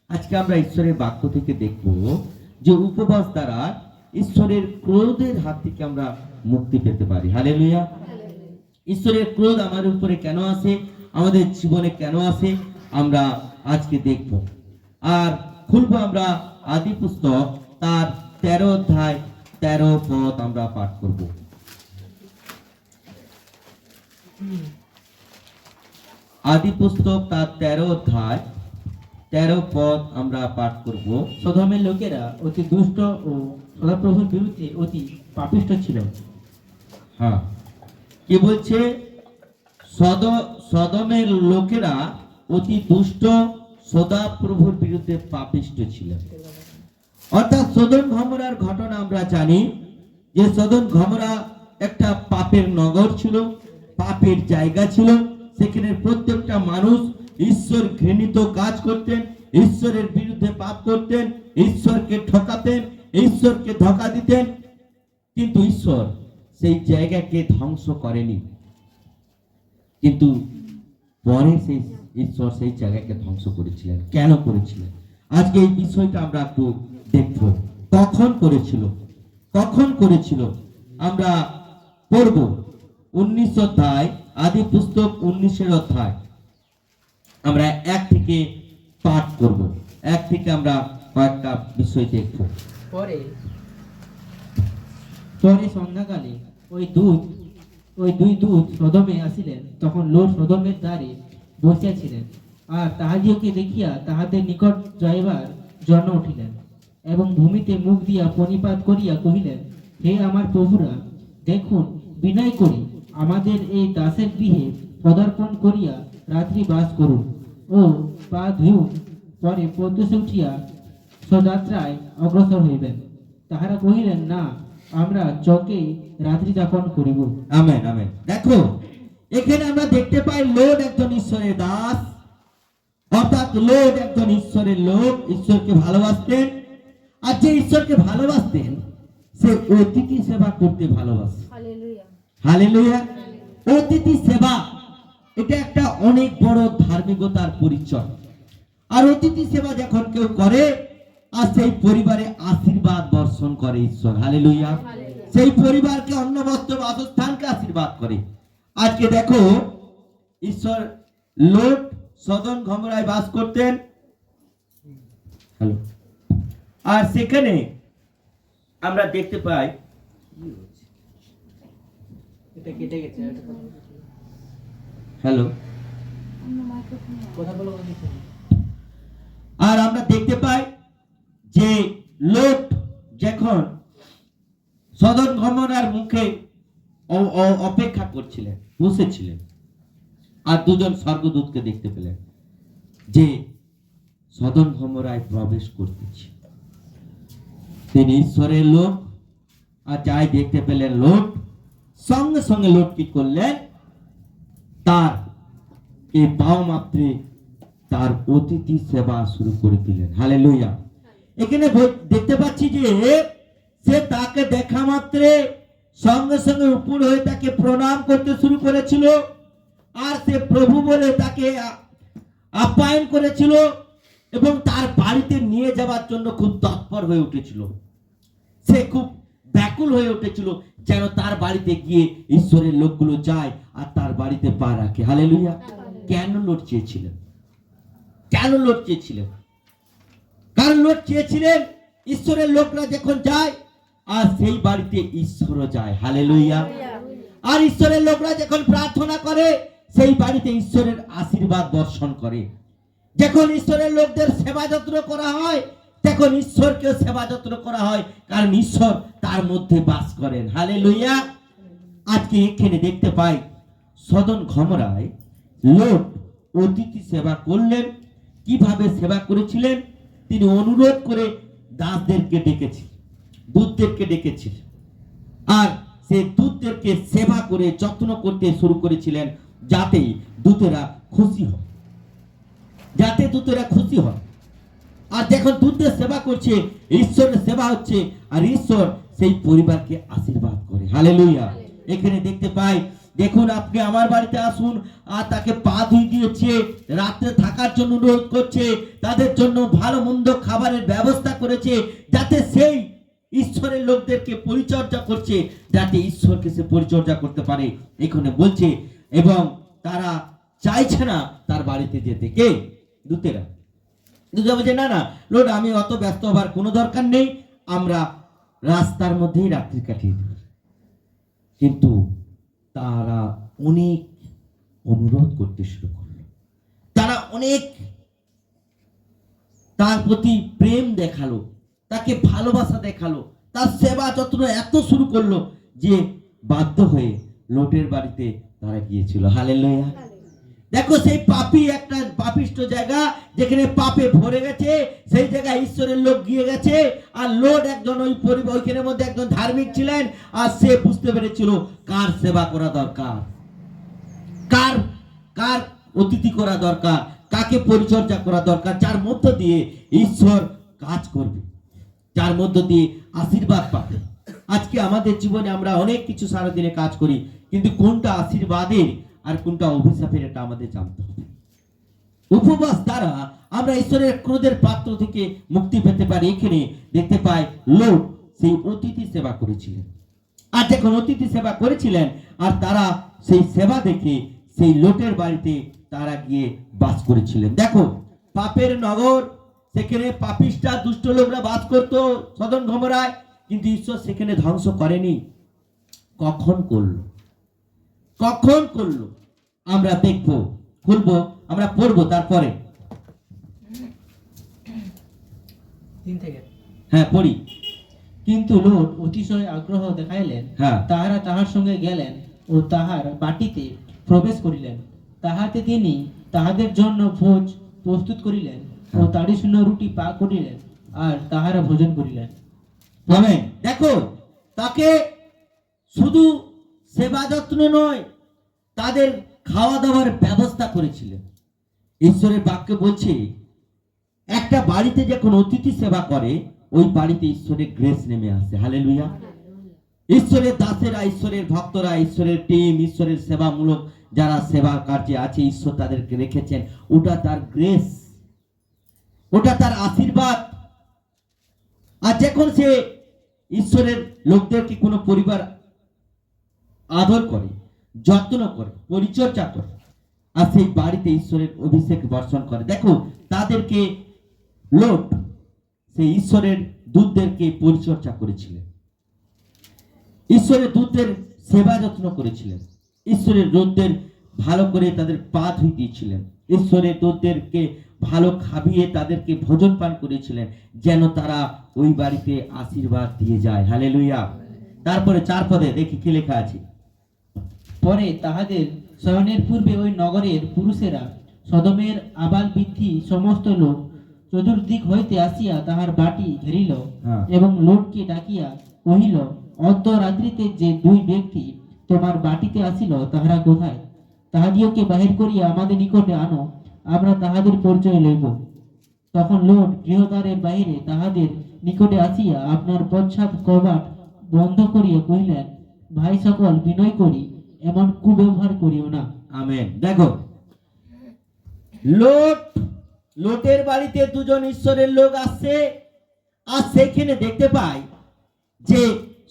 আজকে আমরা ঈশ্বরের বাক্য থেকে দেখব যে উপবাস দ্বারা ঈশ্বরের ক্রোধের হাত থেকে আমরা মুক্তি পেতে পারি। হালেলুয়া। ঈশ্বরের ক্রোধ আমাদের উপরে কেন আসে, আমাদের জীবনে কেন আসে, আমরা আজকে দেখব। আর খুলবো আমরা আদি পুস্তক তার 13 অধ্যায় 13 পদ আমরা পাঠ করব। আদি পুস্তক তার 13 অধ্যায় 13 পদ আমরা পাঠ করব। সদমের লোকেরা অতি দুষ্ট ও সদাপ্রভুর বিরুদ্ধে অতি পাপিষ্ঠ ছিল। হ্যাঁ, কি বলছে? সদমের লোকেরা অতি দুষ্ট, সদাপ্রভুর বিরুদ্ধে পাপিষ্ঠ ছিল। অর্থাৎ সদম গমোরার ঘটনা আমরা জানি যে সদম গমোরা একটা পাপের নগর ছিল, পাপের জায়গা ছিল। সেখানে প্রত্যেকটা মানুষ ঈশ্বর ঘৃণিত কাজ করতেন, ঈশ্বরের বিরুদ্ধে পাপ করতেন, ঈশ্বরকে ঠকাতেন, ঈশ্বরকে ধোঁকা দিতেন। কিন্তু ঈশ্বর সেই জায়গাকে ধ্বংস করেনি, কিন্তু পরে সেই ঈশ্বর সেই জায়গাকে ধ্বংস করেছিলেন। কেন করেছিলেন? আজকে এই বিষয়টা আমরা একটু দেখব। কখন করেছিল আমরা পড়ব 19 অধ্যায়, আদি পুস্তক 19 অধ্যায় আমরা 1 থেকে পাঠ করব। 1 থেকে আমরা কয়েকটা বিষয় দেখব। পরে সন্ধ্যাকালে ওই দুই দূত সদমে আসিলেন। তখন লোট সদমের দ্বারে বসিয়াছিলেন, আর তাহাদিওকে দেখিয়া তাহাদের নিকট যাইবার জন্য উঠিলেন, এবং ভূমিতে মুখ দিয়া প্রণিপাত করিয়া কহিলেন, হে আমার প্রভুরা, দেখুন বিনয় করি আমাদের এই দাসের গৃহে পদার্পণ করিয়া রাত্রি বাস করুন ও পা ধুন, পরে প্রত্যুষে উঠিয়া স্বযাত্রায় অগ্রসর হইবেন। তাহারা কহিলেন, না, আমরা চকে রাত্রি যাপন করিব। Amen, amen. দেখো, এখানে আমরা দেখতে পাই লোট একজন ঈশ্বরের দাস, অর্থাৎ লোট একজন ঈশ্বরের লোক, ঈশ্বরকে ভালোবাসতেন। আর যে ঈশ্বরকে ভালোবাসতেন সে অতিথি সেবা করতে ভালোবাসে। হালেলুয়া। অতিথি সেবা এটা একটা অনেক বড় ধার্মিকতার পরিচয়। আর অতিথি সেবা যখন কেউ করে, আর সেই পরিবারে আশীর্বাদ বর্ষণ করে ঈশ্বর। হালেলুয়া। সেই পরিবারকে অন্ন বস্ত্র বাসস্থানকে আশীর্বাদ করে। আজকে দেখো, ঈশ্বর লোট সদম গমোরায় বাস করতেন। হ্যালো। আর সেখানে আমরা দেখতে পাই, এটা কেটে গেছে। হ্যালো, কথা বলো। আর আমরা দেখতে পাই যে লোট যখন সদম গমোরার মুখে অপেক্ষা করছিলেন, বসেছিলেন, আর দুজন স্বর্গদূতকে দেখতে পেলেন যে সদম গমোরায় প্রবেশ করতেছে। তিনি ঈশ্বরের লোক, আর যাই দেখতে পেলেন লোট, সঙ্গে সঙ্গে লোট কি করলেন? তার এই পাও মাত্রে তার অতিথি সেবা শুরু করে দিলেন। হালেলুয়া। এখানে দেখতে পাচ্ছি যে সে তাকে দেখা মাত্রে সঙ্গে সঙ্গে উপর হয়ে তাকে প্রণাম করতে শুরু করেছিল, আর সে প্রভু বলে তাকে আপ্যায়ন করেছিল, এবং তার বাড়িতে নিয়ে যাওয়ার জন্য খুব তৎপর হয়ে উঠেছিল। সে খুব ব্যাকুল হয়ে উঠেছিল যেন তার বাড়িতে গিয়ে ঈশ্বরের লোকগুলো যায় আর তার বাড়িতে পা রাখে। হালেলুয়া। কেন লোট চেয়েছিলেন? কারণ লোট চেয়েছিলেন ঈশ্বরের লোকরা যখন যায়, আর সেই বাড়িতে ঈশ্বরও যায়। হালেলুয়া। আর ঈশ্বরের লোকরা যখন প্রার্থনা করে, সেই বাড়িতে ঈশ্বরের আশীর্বাদ বর্ষণ করে। যখন ঈশ্বরের লোকদের সেবা যত্ন করা হয়, তখন ঈশ্বরকে সেবা যত্ন করা হয়, কারণ ঈশ্বর তার মধ্যে বাস করেন। হালেলুয়া। আজকে এখানে দেখতে পাই সদম গমোরায় লোট অতিথি সেবা করলেন। কিভাবে সেবা করেছিলেন? তিনি অনুরোধ করে দাসদেরকে ডেকেছিলেন, দূতদেরকে ডেকেছিলেন, আর সে দূতদেরকে সেবা করে যত্ন করতে শুরু করেছিলেন, যাতে দূতেরা খুশি হয়। আর যখন দূতদের সেবা করছে, ঈশ্বরের সেবা হচ্ছে, আর ঈশ্বর সেই পরিবারকে আশীর্বাদ করে। হালেলুয়া। এখানে দেখতে পাই দেখুন আপনি আমার বাড়িতে আসুন, আর তাকে পা ধুই দিয়েছে, রাত্রে থাকার জন্য অনুরোধ করছে, তাদের জন্য ভালো মন্দ খাবারের ব্যবস্থা করেছে, যাতে সেই ঈশ্বরের লোকদেরকে পরিচর্যা করছে, যাতে ঈশ্বরকে সে পরিচর্যা করতে পারে এখানে বলছে। এবং তারা চাইছে না তার বাড়িতে যেতে। কে? দূতেরা। দূতেরা বলছে না না লোড, আমি অত ব্যস্ত হবার কোনো দরকার নেই, আমরা রাস্তার মধ্যেই রাত্রি কাটিয়ে দেব। কিন্তু তারা অনেক অনুরোধ করতে শুরু করলো, তারা অনেক তার প্রতি প্রেম দেখালো, তাকে ভালোবাসা দেখালো, তার সেবা যত্ন এত শুরু করলো যে বাধ্য হয়ে লোটের বাড়িতে তারা গিয়েছিল। হালেলুয়া। দেখো সেই পাপী, একটা পাপিষ্ট জায়গা যেখানে পাপে ভরে গেছে, সেই জায়গায় ঈশ্বরের লোক গিয়ে গেছে। আর লোট একজন ওই পরিবার, ওইখানের মধ্যে একজন ধার্মিক ছিলেন, আর সে বুঝতে পেরেছিল কার সেবা করা দরকার, কার কার অতিথি করা দরকার, কাকে পরিচর্যা করা দরকার, যার মধ্য দিয়ে ঈশ্বর কাজ করবে, যার মধ্য দিয়ে আশীর্বাদ পাবে। আজকে আমাদের জীবনে আমরা অনেক কিছু সারাদিনে কাজ করি, কিন্তু কোনটা আশীর্বাদের আর কোনটা অভিশাপের এটা আমাদের জানতে হবে। উপবাস দ্বারা আমরা ঈশ্বরের ক্রোধের পাত্র থেকে মুক্তি পেতে পারি। এখানে দেখতে পাই লোক সেই অতিথি সেবা করেছিলেন, আর যখন অতিথি সেবা করেছিলেন আর তারা সেই সেবা দেখে সেই লোটের বাড়িতে তারা গিয়ে বাস করেছিলেন। দেখো পাপের নগর, সেখানে পাপিষ্টা দুষ্ট লোকরা বাস করতো সদম গমরায়, কিন্তু ঈশ্বর সেখানে ধ্বংস করেনি। কখন করলো? কখন করলো? আমরা দেখবো, খুলবো, আমরা পড়বো তারপরে। 3 থেকে। হ্যাঁ পড়ি। কিন্তু লোট অতিশয় আগ্রহ দেখাইলেন, হ্যাঁ। তাহারা তাহার সঙ্গে গেলেন ও তাহার বাটিতে প্রবেশ করিলেন। তাহাতে তিনি তাহাদের জন্য ভোজ প্রস্তুত করিলেন ও তাড়ি শূন্য রুটি পা করিলেন, আর তাহারা ভোজন করিলেন। আমেন। দেখো তাকে শুধু সেবা যত্ন নয়, তাদের খাওয়া দাওয়ার ব্যবস্থা করেছিলেন। ঈশ্বরের বাক্য বলছে একটা বাড়িতে যখন অতিথি সেবা করে, ওই বাড়িতে ঈশ্বরের গ্রেস নেমে আসে। হালেলুয়া। ঈশ্বরের দাসেরা, ঈশ্বরের ভক্তরা, ঈশ্বরের টিম, ঈশ্বরের সেবামূলক যারা সেবা কার্যে আছে, ঈশ্বর তাদেরকে রেখেছেন, ওটা তার গ্রেস, ওটা তার আশীর্বাদ। আর যখন সে ঈশ্বরের লোকদেরকে কোনো পরিবার আদর করে, যত্ন করে, পরিচর্যা করে, আর সেই বাড়িতে ঈশ্বরের অভিষেক বর্ষণ করে, দেখো তাদেরকে লোট সেই ঈশ্বরের দূতদেরকে পরিচর্যা করেছিলেন, ঈশ্বরের দূতদের সেবা যত্ন করেছিলেন, ঈশ্বরের দূতদের ভালো করে তাদের পা ধুয়ে দিয়েছিলেন, ঈশ্বরের দূতদেরকে ভালো খাবিয়ে তাদেরকে ভোজন পান করেছিলেন, যেন তারা ওই বাড়িতে আশীর্বাদ দিয়ে যায়। হালেলুয়া। তারপরে 4 পদে দেখি কি লেখা আছে। পরে তাহাদের শয়নের পূর্বে ওই নগরের পুরুষেরা সদমের আবাল বৃদ্ধি সমস্ত লোক চতুর্দিক হইতে আসিয়া তাহার বাটি ঘেরিল হ্যাঁ। এবং লোককে ডাকিয়া কহিল, অর্ধ রাত্রিতে যে 2 ব্যক্তি তোমার বাটিতে আসিল, তাহারা কোথায়? তাহাদিওকে বাহির করিয়া আমাদের নিকটে আনো, আমরা তাহাদের পরিচয় লইব। তখন লোট গৃহদ্বারের বাহিরে তাহাদের নিকটে আসিয়া আপনার পশ্চাৎ কবাট বন্ধ করিয়া কহিলেন, ভাই সকল, বিনয় করি এমন কুব্যবহার করিও না। আমেন। দেখো লোটের বাড়িতে 2 জন ঈশ্বরের লোক আসছে, আর সেখানে দেখতে পাই যে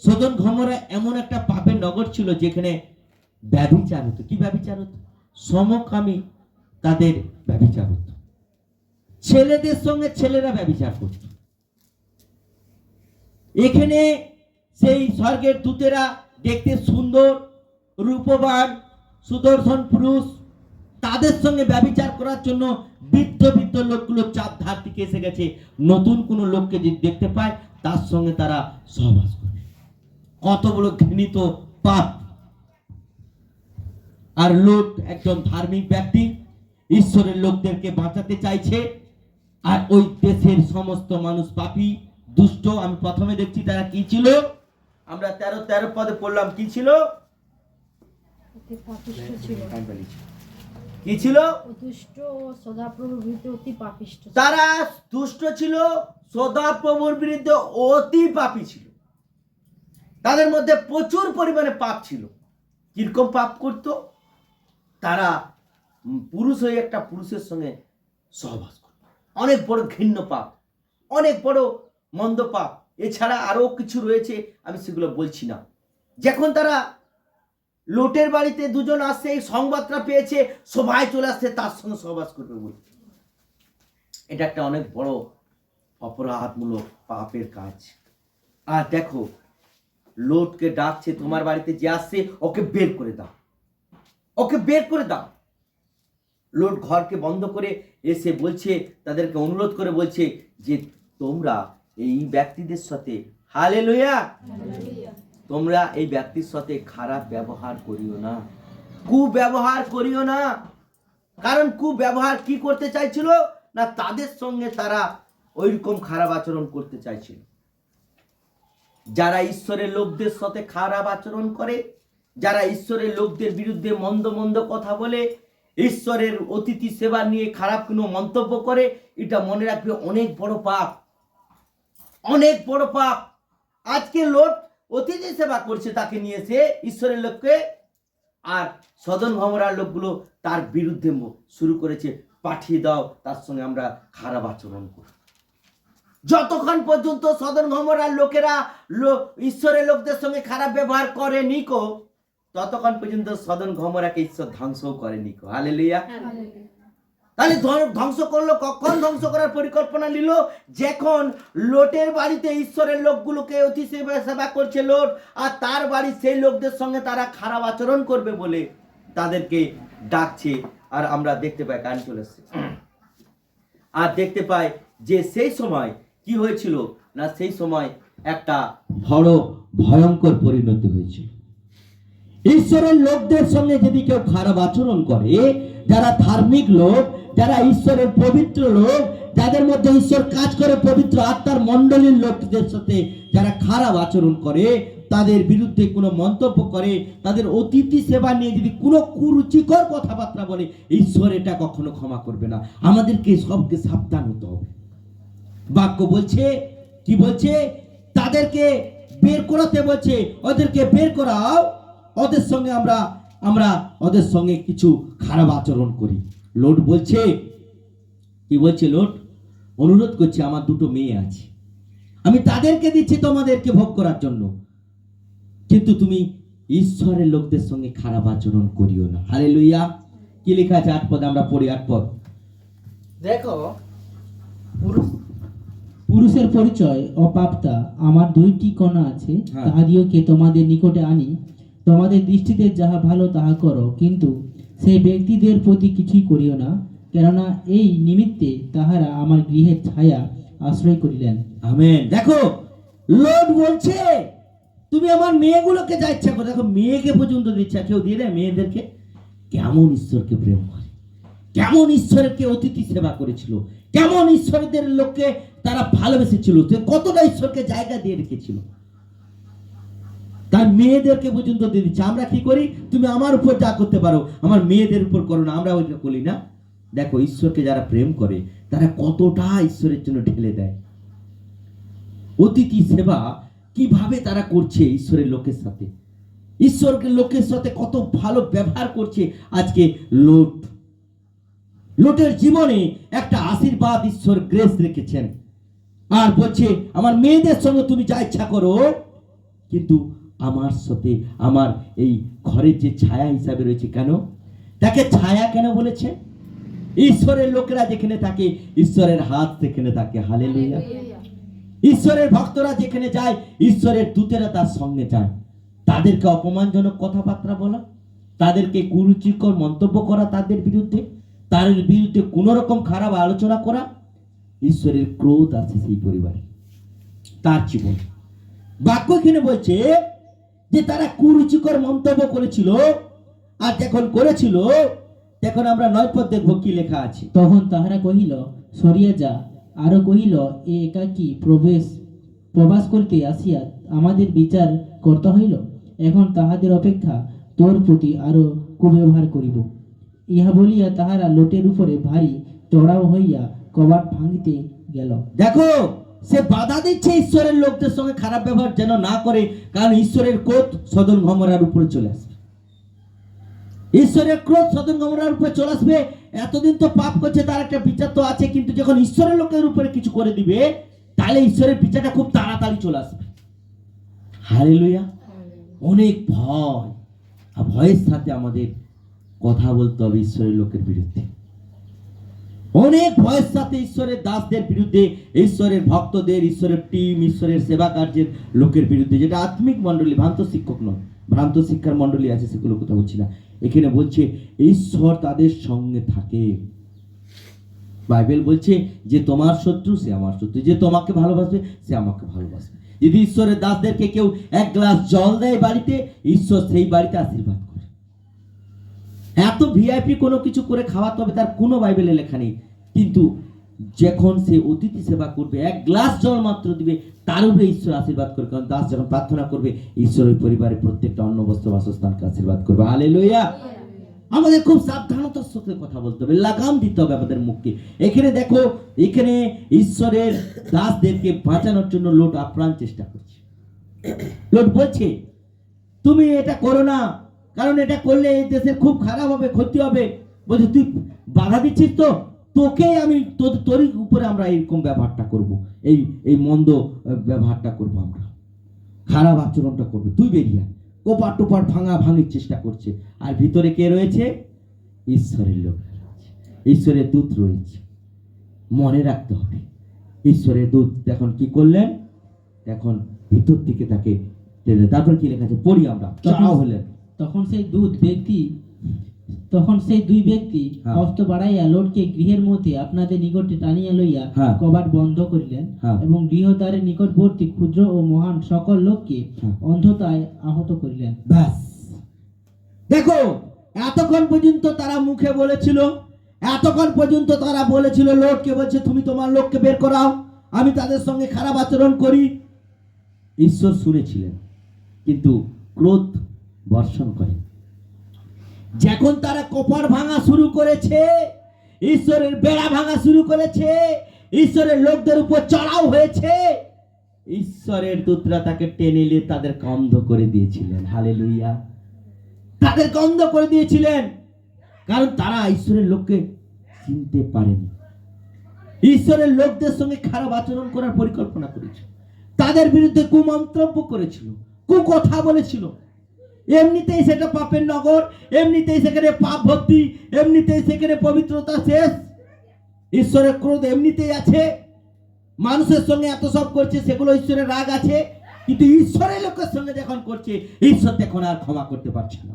সদম গমোরা এমন একটা পাপের নগর ছিল যেখানে ব্যভিচার হতো। কি ব্যভিচার হতো? সমকামী তাদের ব্যভিচার হতো, ছেলেদের সঙ্গে ছেলেরা ব্যভিচার করত। এখানে সেই স্বর্গের দূতেরা দেখতে সুন্দর, রূপবান, সুদর্শন পুরুষ, তাদের সঙ্গে ব্যভিচার করার জন্য বৃদ্ধ বৃদ্ধ লোকগুলো চাপ ধার থেকে এসে গেছে। নতুন কোনো লোককে যদি দেখতে পায়, তার সঙ্গে তারা সহবাস করে। কত বড় ঘৃণিত পাপ! আর লোট একজন ধার্মিক ব্যক্তি, ঈশ্বরের লোকদেরকে বাঁচাতে চাইছে, আর ওই দেশের সমস্ত মানুষ পাপী, দুষ্ট। আমি প্রথমে দেখছি তারা কি ছিল, আমরা 13 পদে পড়লাম কি ছিল, অতি পাপিষ্ঠ ছিল। কি ছিল? দুষ্ট ও সদাপ্রভুর বিরুদ্ধে অতি পাপিষ্ঠ ছিল। তারা দুষ্ট ছিল, সদাপ্রভুর বিরুদ্ধে অতি পাপী ছিল, তাদের মধ্যে প্রচুর পরিমাণে পাপ ছিল। কিরকম পাপ করত? তারা পুরুষ হয়ে একটা পুরুষের সঙ্গে সহবাস করত। অনেক বড় ঘৃণ্য পাপ, অনেক বড় মন্দ পাপ। এছাড়া আরও কিছু রয়েছে, আমি সেগুলো বলছি না। যখন তারা লোটের বাড়িতে দুজন আসছে, এই সংবাদটা পেয়েছে, সবাই চলে আসছে তার সঙ্গে সহবাস করবে বলে। এটা একটা অনেক বড় অপরাধমূলক পাপের কাজ। আর দেখো, লোটকে ডাকছে, তোমার বাড়িতে যে আসছে ওকে বের করে দাও, ওকে বের করে দাও। লোট ঘরকে বন্ধ করে এসে বলছে, তাদেরকে অনুরোধ করে বলছে যে তোমরা এই ব্যক্তিদের সাথে, হালেলুয়া, তোমরা এই ব্যক্তির সাথে খারাপ ব্যবহার করিও না, কুব্যবহার করিও না। কারণ কুব্যবহার কি করতে চাইছিল না, তাদের সঙ্গে তারা ওইরকম খারাপ আচরণ করতে চাইছিল। যারা ঈশ্বরের লোকদের সাথে খারাপ আচরণ করে, যারা ঈশ্বরের লোকদের বিরুদ্ধে মন্দ মন্দ কথা বলে, ঈশ্বরের অতিথি সেবা নিয়ে খারাপ কোনো মন্তব্য করে, এটা মনে রাখবে অনেক বড় পাপ, অনেক বড় পাপ। আজকে লোট অতিথি সেবা করছে, তাকে নিয়েছে ঈশ্বরের লোককে, আর সদম গমোরার লোকগুলো তার বিরুদ্ধে শুরু করেছে, পাঠিয়ে দাও, তার সঙ্গে আমরা খারাপ আচরণ করি। যতক্ষণ পর্যন্ত সদম গমোরার লোকেরা ঈশ্বরের লোকদের সঙ্গে খারাপ ব্যবহার করেনি কো, ততক্ষণ পর্যন্ত সদম গমোরাকে ঈশ্বর ধ্বংসও করেনি কো। হালেলুয়া। তাহলে ধ্বংস করলো কখন? ধ্বংস করার পরিকল্পনা নিল যখন লোটের বাড়িতে ঈশ্বরের লোকগুলোকে অতি সেবা করছে লোট, আর তার বাড়ি সেই লোকদের সঙ্গে তারা খারাপ আচরণ করবে বলে তাদেরকে ডাকছে। আর আমরা দেখতে পাই, কান চলে এসছে, আর দেখতে পাই যে সেই সময় কি হয়েছিল না, সেই সময় একটা বড় ভয়ঙ্কর পরিণতি হয়েছিল। ঈশ্বরের লোকদের সঙ্গে যদি কেউ খারাপ আচরণ করে, যারা ধার্মিক লোক, যারা ঈশ্বরের পবিত্র লোক, যাদের মধ্যে ঈশ্বর কাজ করে, পবিত্র আত্মার মণ্ডলীর লোকদের সাথে যারা খারাপ আচরণ করে, তাদের বিরুদ্ধে কোনো মন্তব্য করে, তাদের অতিথি সেবা নিয়ে যদি কোনো কুরুচিকর কথাবার্তা বলে, ঈশ্বর এটা কখনো ক্ষমা করবে না। আমাদেরকে সবকে সাবধান হতে হবে। বাক্য বলছে, কি বলছে? তাদেরকে বের করাতে বলছে, ওদেরকে বের করাও, ওদের সঙ্গে আমরা ওদের সঙ্গে কিছু খারাপ আচরণ করি। লোট বলছে, কি বলছে লোট? অনুরোধ করছে, আমার দুটো মেয়ে আছে, আমি তাদেরকে দিচ্ছি তোমাদেরকে ভোগ করার জন্য, কিন্তু তুমি ঈশ্বরের লোকদের সঙ্গে খারাপ আচরণ করিও না। হালেলুয়া। কি লেখা আছে 8 পদ, আমরা পড়ি 8 পদ। দেখো, পুরুষের পরিচয় অপাপ্তা আমার 2টি কণা আছে, হ্যাঁ। তাহাদিওকে তোমাদের নিকটে আনি, তোমাদের দৃষ্টিতে যাহা ভালো তাহা করো, কিন্তু সেই ব্যক্তিদের প্রতি কিছুই করিও না, কেননা এই নিমিত্তে তাহারা আমার গৃহের ছায়া আশ্রয় করিলেন। আমেন। দেখো, লোট বলছে তুমি আমার মেয়েগুলোকে যা ইচ্ছা করো। দেখো, মেয়েকে পর্যন্ত দিচ্ছে, কেউ দিয়ে দেয় মেয়েদেরকে? কেমন ঈশ্বরকে প্রেম করে, কেমন ঈশ্বরকে অতিথি সেবা করেছিল, কেমন ঈশ্বরদের লোককে তারা ভালোবেসেছিল, কতটা ঈশ্বরকে জায়গা দিয়ে রেখেছিল, তার মেয়েদেরকে পর্যন্ত দিয়ে দিচ্ছে। আমরা কি করি? তুমি আমার উপর যা করতে পারো, আমার মেয়েদের উপর করো না, আমরা ওইটা করি না। দেখো, ঈশ্বরকে যারা প্রেম করে তারা কতটা ঈশ্বরের জন্য ঢেলে দেয়। অতিথি সেবা কিভাবে তারা করছে ঈশ্বরের লোকের সাথে, ঈশ্বরের লোকের সাথে কত ভালো ব্যবহার করছে। আজকে লোটের জীবনে একটা আশীর্বাদ ঈশ্বর গ্রেস রেখেছেন, আর বলছে আমার মেয়েদের সঙ্গে তুমি যা ইচ্ছা করো, কিন্তু আমার সাথে আমার এই ঘরের যে ছায়া হিসাবে রয়েছে। কেন তাকে ছায়া কেন বলেছে? ঈশ্বরের লোকেরা যেখানে থাকে, ঈশ্বরের হাত সেখানে থাকে। হালেলুয়া। ঈশ্বরের ভক্তরা যেখানে যায়, ঈশ্বরের দূতেরা তার সঙ্গে যায়। তাদেরকে অপমানজনক কথাবার্তা বলা, তাদেরকে কুরুচিকর মন্তব্য করা, তাদের বিরুদ্ধে কোন রকম খারাপ আলোচনা করা, ঈশ্বরের ক্রোধ আছে সেই পরিবারে, তার জীবন। বাক্য এখানে বলছে যে তারা কুরুচিকর মন্তব্য করেছিল, আর যখন করেছিল তখন আমরা 9 পদ দেখবো কি লেখা আছে। তখন তাহারা কহিল, সরিয়া যা। আরো কহিল, এ একাকী প্রবাস করিতে আসিয়া আমাদের বিচার করতে হইল। এখন তাহাদের অপেক্ষা তোর প্রতি আরো কুব্যবহার করিব। ইহা বলিয়া তাহারা লোটের উপরে ভারী চড়াও হইয়া কবাট ভাঙিতে গেল। দেখো, সে বাধা দিচ্ছে ঈশ্বরের লোকদের সঙ্গে খারাপ ব্যবহার যেন না করে, কারণ ঈশ্বরের ক্রোধ সদম গমোরার উপরে চলে আসবে। ঈশ্বরের ক্রোধ সদম গমোরার উপরে চলে আসবে। এতদিন তো পাপ করছে, তার একটা বিচার তো আছে, কিন্তু যখন ঈশ্বরের লোকের উপরে কিছু করে দিবে, তাহলে ঈশ্বরের বিচারটা খুব তাড়াতাড়ি চলে আসবে। হালেলুয়া। অনেক ভয়, আর ভয়ের সাথে আমাদের কথা বলতে হবে ঈশ্বরের লোকের বিরুদ্ধে। অনেক ভয়ের সাথে ঈশ্বরের দাসদের বিরুদ্ধে, ঈশ্বরের ভক্তদের, ঈশ্বরের টিম, ঈশ্বরের সেবা কার্যের লোকের বিরুদ্ধে, যেটা আত্মিক মণ্ডলী, ভ্রান্ত শিক্ষক নয়, ভ্রান্ত শিক্ষার মণ্ডলী আছে, সেগুলো কথা বলছি না। এখানে বলছে ঈশ্বর তাদের সঙ্গে থাকে। বাইবেল বলছে যে তোমার শত্রু সে আমার শত্রু, যে তোমাকে ভালোবাসবে সে আমাকে ভালোবাসবে। যদি ঈশ্বরের দাসদেরকে কেউ এক গ্লাস জল দেয় বাড়িতে, ঈশ্বর সেই বাড়িতে আশীর্বাদ করে। এত ভিআইপি কোনো কিছু করে খাওয়াতে হবে তার কোনো বাইবেলে লেখা নেই, কিন্তু যখন সে অতিথি সেবা করবে, এক গ্লাস জল মাত্র দিবে, তার উপরে ঈশ্বর আশীর্বাদ করবে। কারণ দাস যখন প্রার্থনা করবে, ঈশ্বর ওই পরিবারের প্রত্যেকটা অন্ন বস্ত্র বাসস্থানকে আশীর্বাদ করবে। হালেলুয়া। আমাদের খুব সাবধানতার সাথে কথা বলতে হবে, লাগাম দিতে হবে আমাদের মুখকে। এখানে দেখো, এখানে ঈশ্বরের দাসদেরকে বাঁচানোর জন্য লোট আপ্রাণ চেষ্টা করছে। লোট বলছে তুমি এটা করো না, কারণ এটা করলে এই দেশের খুব খারাপ হবে, ক্ষতি হবে। বলছে তুই বাধা দিচ্ছিস তো, তোকে আমি তোর উপরে আমরা এরকম ব্যবহারটা করব, এই মন্দ ব্যবহারটা করব, আমরা খারাপ আচরণটা করবো, তুই বেরিয়ে। কোপার টোপার ভাঙা ভাঙির চেষ্টা করছে। আর ভিতরে কে রয়েছে? ঈশ্বরের লোক রয়েছে, ঈশ্বরের দূত রয়েছে। মনে রাখতে হবে, ঈশ্বরের দূত এখন কি করলেন? এখন ভিতর থেকে তাকে টেনে, তারপর কি লেখা আছে পড়ি আমরা। চড়াও হলেন। তখন সেই দুই ব্যক্তি হ্যাঁ। হস্ত বাড়াইয়া লোটকে গৃহের মধ্যে আপনাদের নিকটে টানিয়া লইয়া হ্যাঁ। কবাট বন্ধ করিলেন, হ্যাঁ। এবং গৃহদ্বারের নিকটবর্তী ক্ষুদ্র ও মহান সকল লোককে হ্যাঁ। অন্ধতায় আহত করিলেন। ব্যাস, দেখো এতক্ষণ পর্যন্ত তারা মুখে বলেছিল, এতক্ষণ পর্যন্ত তারা বলেছিল, লোককে বলছে তুমি তোমার লোককে বের করাও, আমি তাদের সঙ্গে খারাপ আচরণ করি। ঈশ্বর শুনেছিলেন, কিন্তু ক্রোধ বর্ষণ করে। যখন তারা কপার ভাঙা শুরু করেছে, ঈশ্বরের বেড়া ভাঙা শুরু করেছে, ঈশ্বরের লোকদের উপর চড়াও হয়েছে, ঈশ্বরের দূতরা তাকে টেনে নিয়ে তাদের অন্ধ করে দিয়েছিলেন। হালেলুয়া। তাদের অন্ধ করে দিয়েছিলেন, কারণ তারা ঈশ্বরের লোককে চিনতে পারেনি। ঈশ্বরের লোকদের সঙ্গে খারাপ আচরণ করার পরিকল্পনা করেছিল, তাদের বিরুদ্ধে কুমন্তব্য করেছিল, কুকথা বলেছিল। এমনিতেই সেটা পাপের নগর, এমনিতেই সেখানে পাপ ভর্তি, এমনিতেই সেখানে পবিত্রতা শেষ। ঈশ্বরের ক্রোধ এমনিতেই আছে। মানুষের সঙ্গে এত সব করছে, সেগুলো ঈশ্বরের রাগ আছে, কিন্তু ঈশ্বরের লোকের সঙ্গে যখন করছে, ঈশ্বর তখন আর ক্ষমা করতে পারছে না।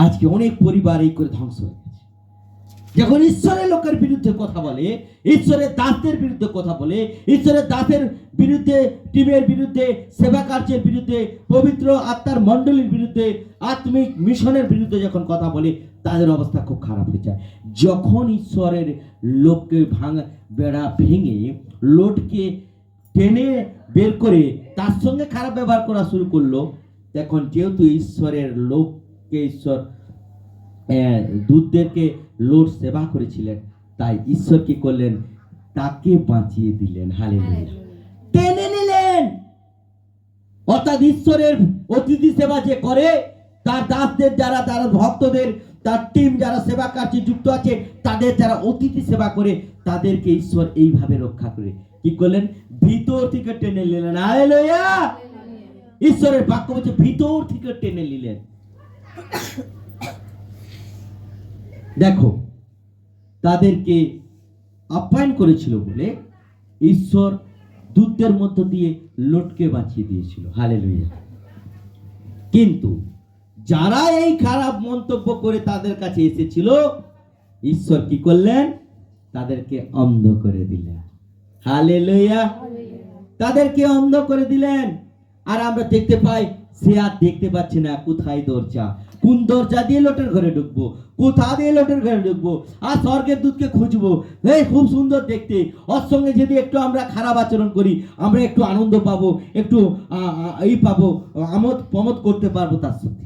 আজকে অনেক পরিবার এই করে ধ্বংস হয়ে গেছে। যখন ঈশ্বরের লোকের বিরুদ্ধে কথা বলে, ঈশ্বরের দাসদের বিরুদ্ধে কথা বলে, ঈশ্বরের দাসের বিরুদ্ধে, টিমের বিরুদ্ধে, সেবা কার্যের বিরুদ্ধে, পবিত্র আত্মার মণ্ডলীর বিরুদ্ধে, আত্মিক মিশনের বিরুদ্ধে যখন কথা বলে, তাদের অবস্থা খুব খারাপ হয়ে যায়। যখন ঈশ্বরের লোককে বেড়া ভেঙে লোটকে টেনে বের করে তার সঙ্গে খারাপ ব্যবহার করা শুরু করলো, তখন যেহেতু ঈশ্বরের লোককে, ঈশ্বর দূতদেরকে লোট সেবা করেছিলেন, তাই ঈশ্বর কি করলেন? তাকে বাঁচিয়ে দিলেন। হালেলুয়া। টেনে নিলেন। অর্থাৎ ঈশ্বরের অতিথি সেবা যে করে, তার দাসদের যারা, তার ভক্তদের, তার টিম যারা সেবা কার্যে যুক্ত আছে, তাদের যারা অতিথি সেবা করে, তাদেরকে ঈশ্বর এইভাবে রক্ষা করে কি করলেন? ভিতর থেকে টেনে নিলেন। হালেলুয়া। ঈশ্বরের বাক্য বলছে ভিতর থেকে টেনে নিলেন। দেখো, তাদেরকে আপ্যায়ন করেছিল বলে ঈশ্বর দূতদের মধ্য দিয়ে লোটকে বাঁচিয়ে দিয়েছিল। হালেলুয়া। কিন্তু যারা এই খারাপ মন্তব্য করে তাদের কাছে এসেছিল, ঈশ্বর কি করলেন? তাদেরকে অন্ধ করে দিলেন। হালেলুয়া। তাদেরকে অন্ধ করে দিলেন। আর আমরা দেখতে পাই, সে আর দেখতে পাচ্ছে না কোথায় দরজা, কোন দরজা দিয়ে লোটের ঘরে ঢুকবো, কোথা দিয়ে লোটের ঘরে ঢুকবো, আর স্বর্গের দূতকে খুঁজবো। এই খুব সুন্দর দেখতে, ওর সঙ্গে যদি একটু আমরা খারাপ আচরণ করি, আমরা একটু আনন্দ পাবো, একটু এই পাবো, আমোদ প্রমোদ করতে পারবো তার সাথে।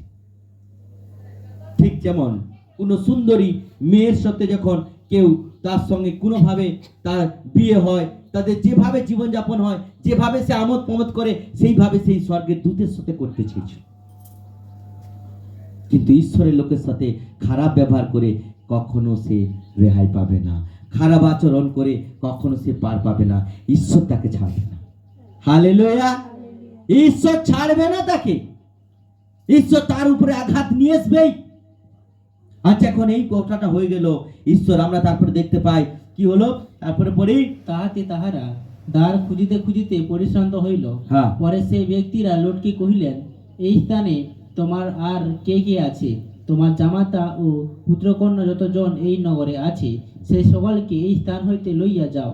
ঠিক যেমন কোনো সুন্দরী মেয়ের সাথে যখন কেউ তার সঙ্গে কোনোভাবে তার বিয়ে হয়, তাদের যেভাবে জীবনযাপন হয়, যেভাবে সে আমোদ প্রমোদ করে, সেইভাবে সেই স্বর্গের দূতের সাথে করতে চেয়েছিল। কিন্তু ঈশ্বরের লোকের সাথে খারাপ ব্যবহার করে কখনো সে রেহাই পাবে না, খারাপ আচরণ করে কখনো সে পার পাবে না। ঈশ্বর তাকে ছাড়বে না। হালেলুয়া। ঈশ্বর ছাড়বে না তাকে, ঈশ্বর তার উপরে আঘাত নিয়ে আসবেই। আচ্ছা, এখন এই কথাটা হয়ে গেল ঈশ্বর, আমরা তারপরে দেখতে পাই কি হলো, তারপরে পড়ি। তাহাতে তাহারা দ্বার খুঁজিতে খুঁজিতে পরিশ্রান্ত হইল। হ্যাঁ। পরে সেই ব্যক্তিরা লোটকে কহিলেন, এই স্থানে তোমার আর কে কে আছে? তোমার জামাতা ও পুত্রকন্যা যতজন এই নগরে আছে, সেই সকলকে এই স্থান হইতে লইয়া যাও,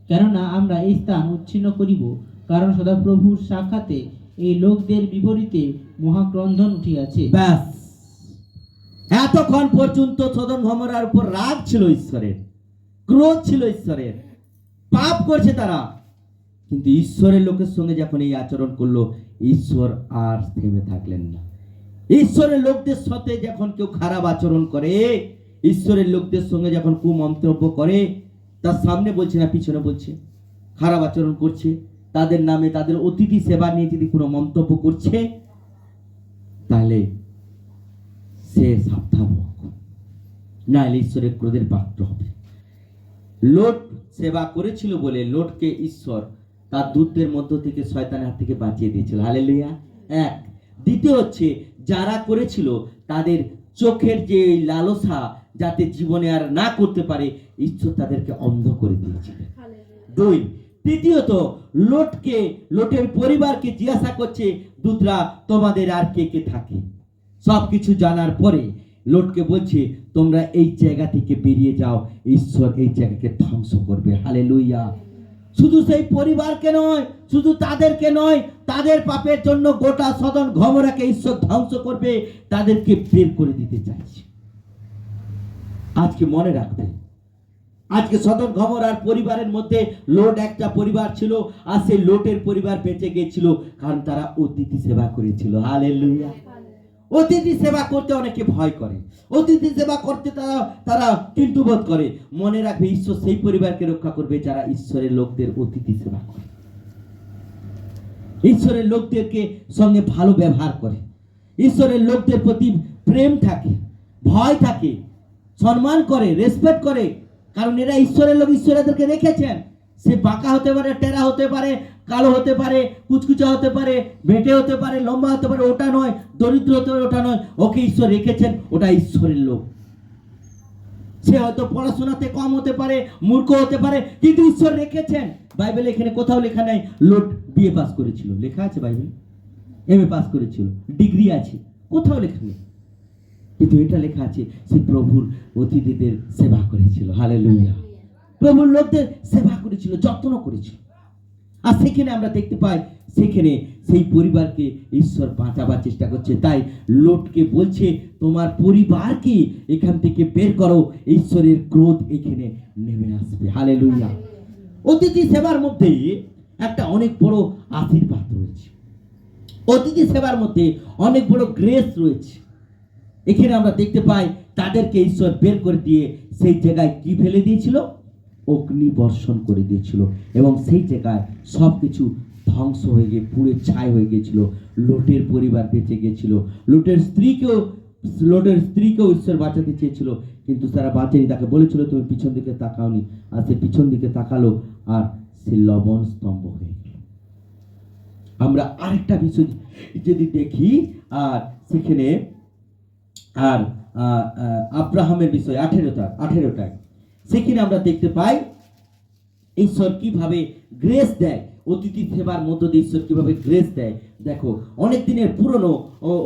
কেননা আমরা এই স্থান উচ্ছিন্ন করিব, কারণ সদাপ্রভুর সাক্ষাতে এই লোকদের বিপরীতে মহাক্রন্দন উঠিয়াছে। ব্যাস, এতক্ষণ পর্যন্ত সদম গমোরার উপর রাগ ছিল ঈশ্বরের, ক্রোধ ছিল ঈশ্বরের, পাপ করছে তারা। কিন্তু ঈশ্বরের লোকের সঙ্গে যখন এই আচরণ করলো, ঈশ্বর আর থেমে থাকলেন না। ঈশ্বরের লোকদের সাথে যখন কেউ খারাপ আচরণ করে, ঈশ্বরের লোকদের সঙ্গে যখন কুমন্তব্য করে, তার সামনে বলছে না পিছনে বলছে, খারাপ আচরণ করছে, তাদের নামে তাদের অতিথি সেবা নিয়ে যদি কোনো মন্তব্য করছে, তাহলে সে সাবধান হোক, নাহলে ঈশ্বরের ক্রোধের পাত্র হবে। লোট সেবা করেছিল বলে লোটকে ঈশ্বর তার দূতদের মধ্য থেকে শয়তানের হাত থেকে বাঁচিয়ে দিয়েছিল। হালেলুয়া। এক। দ্বিতীয় হচ্ছে, যারা করেছিল তাদের চোখের যে লালসা যাতে জীবনে আর না করতে পারে, ঈশ্বর তাদেরকে অন্ধ করে দিয়েছিলেন। দুই। তৃতীয়ত, লোটের পরিবারকে জিজ্ঞাসা করছে দূতরা, তোমাদের আর কে কে থাকে? সবকিছু জানার পরে লোটকে বলছে, তোমরা এই জায়গা থেকে বেরিয়ে যাও, ঈশ্বর এই জায়গাকে ধ্বংস করবে। হালেলুয়া। শুধু সেই পরিবারকে নয়, শুধু তাদেরকে নয়, তাদের পাপের জন্য গোটা সদম গমোরাকে ঈশ্বর ধ্বংস করবে, তাদেরকে বের করে দিতে চাইছে। আজকে মনে রাখবে, আজকে সদম গমোরার পরিবারের মধ্যে লোট একটা পরিবার ছিল, আর সেই লোটের পরিবার বেঁচে গিয়েছিল কারণ তারা অতিথি সেবা করেছিল। হালেলুয়া। অতিথি সেবা করতে অনেকে ভয় করে, অতিথি সেবা করতে তারা কিন্তু বোধ করে। মনে রাখবে, ঈশ্বর সেই পরিবারকে রক্ষা করবে যারা ঈশ্বরের লোকদের অতিথি সেবা করে, ঈশ্বরের লোকদেরকে সঙ্গে ভালো ব্যবহার করে, ঈশ্বরের লোকদের প্রতি প্রেম থাকে, ভয় থাকে, সম্মান করে, রেসপেক্ট করে। কারণ এরা ঈশ্বরের লোক, ঈশ্বর এদেরকে রেখেছেন। সে বাঁকা হতে পারে, টেরা হতে পারে, কালো হতে পারে, কুচকুচা হতে পারে, বেটে হতে পারে, লম্বা হতে পারে, ওটা নয়। দরিদ্র হতে পারে, ওটা নয়। ওকে ঈশ্বর রেখেছেন, ওটা ঈশ্বরের লোক। সে হয়তো পড়াশোনাতে কম হতে পারে, মূর্খ হতে পারে, কিন্তু ঈশ্বর রেখেছেন। বাইবেলে এখানে কোথাও লেখা নাই লোট বিএ পাস করেছিল, লেখা আছে বাইবেলে এমএ পাস করেছিল, ডিগ্রি আছে, কোথাও লেখা নেই। কিন্তু এটা লেখা আছে, সে প্রভুর অতিথিদের সেবা করেছিল। হালেলুয়া। প্রভুর লোকদের সেবা করেছিল, যত্ন করেছিল। আর সেখানে আমরা দেখতে পাই, সেখানে সেই পরিবারকে ঈশ্বর বাঁচাবার চেষ্টা করছে। তাই লোটকে বলছে, তোমার পরিবারকে এখান থেকে বের করো, ঈশ্বরের ক্রোধ এখানে নেমে আসবে। হালেলুয়া। অতিথি সেবার মধ্যে একটা অনেক বড় আশীর্বাদ রয়েছে, অতিথি সেবার মধ্যে অনেক বড় গ্রেস রয়েছে। এখানে আমরা দেখতে পাই, তাদেরকে ঈশ্বর বের করে দিয়ে সেই জায়গায় কি ফেলে দিয়েছিল? অগ্নি বর্ষণ করে দিয়েছিল, এবং সেই জায়গায় সবকিছু ধ্বংস হয়ে গিয়ে পুড়ে ছাই হয়ে গিয়েছিল। লোটের পরিবার বেঁচে গিয়েছিল, লোটের স্ত্রীকেও ঈশ্বর বাঁচাতে চেয়েছিল, কিন্তু তারা বাঁচেনি। তাকে বলেছিল, তুমি পিছন দিকে তাকাওনি, আর সে পিছন দিকে তাকালো, আর সে লবণ স্তম্ভ হয়ে গেল। আমরা আরেকটা বিষয় যদি দেখি, আর সেখানে আর আব্রাহামের বিষয় 18টায় সেখানে আমরা দেখতে পাই ঈশ্বর কিভাবে গ্রেস দেয়, অতিথি সেবার মধ্য দিয়ে ঈশ্বর কিভাবে গ্রেস দেয়। দেখো, অনেক দিনের পুরনো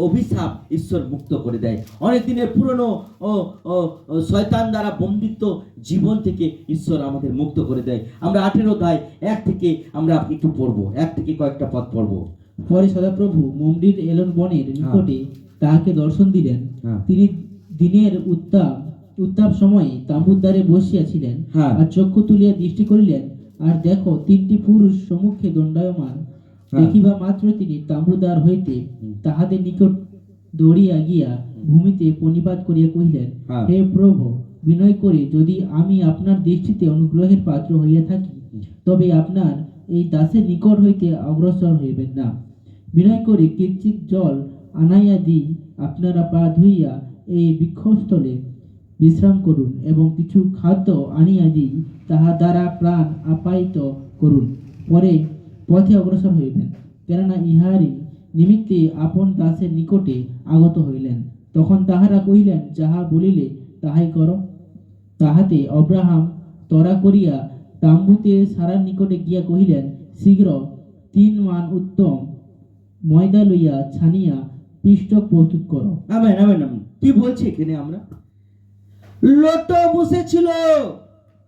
অভিশাপ ঈশ্বর মুক্ত করে দেয়, অনেক দিনের পুরনো শয়তান দ্বারা বন্দিত জীবন থেকে ঈশ্বর আমাদের মুক্ত করে দেয়। আমরা 18 অধ্যায় 1 থেকে আমরা একটু পড়বো, 1 থেকে কয়েকটা পদ পড়বো। পরে সদাপ্রভু মমরির এলন বনের নিকটে তাহাকে দর্শন দিলেন। তিনি দিনের উত্তাপ সময়ে তাঁবুর দ্বারে বসিয়াছিলেন, আর চক্ষু তুলিয়া দৃষ্টি করিলেন, আর দেখো 3টি পুরুষ সম্মুখে দণ্ডায়মান। দেখিবা মাত্র তিনি তাঁবুর দ্বার হইতে তাহাদের নিকট দৌড়িয়া গিয়া ভূমিতে প্রণিপাত করিয়া কহিলেন, হে প্রভু, বিনয় করে যদি আমি আপনার দৃষ্টিতে অনুগ্রহের পাত্র হইয়া থাকি, তবে আপনার এই দাসের নিকট হইতে অগ্রসর হইবেন না। বিনয় করে কিঞ্চিৎ জল আনাইয়া দিই, আপনারা পা ধুইয়া এই বৃক্ষস্থলে বিশ্রাম করুন, এবং কিছু খাদ্য আনিয়া দিই, তাহা দ্বারা প্রাণ আপ্যায়িত করুন, পরে পথে অগ্রসর হইবেন। কেননা ইহারই নিমিত্তে আপন দাসের নিকটে আগত হইলেন। তখন তাহারা কহিলেন, যাহা বলিলে তাহাই করো। তাহাতে অব্রাহাম তরা করিয়া তাম্বুতে সারার নিকটে গিয়া কহিলেন, শীঘ্র 3 মান উত্তম ময়দা লইয়া ছানিয়া পিষ্টক প্রস্তুত করো। Amen amen amen. কি বলছে এখানে আমরা? লোট বসেছিল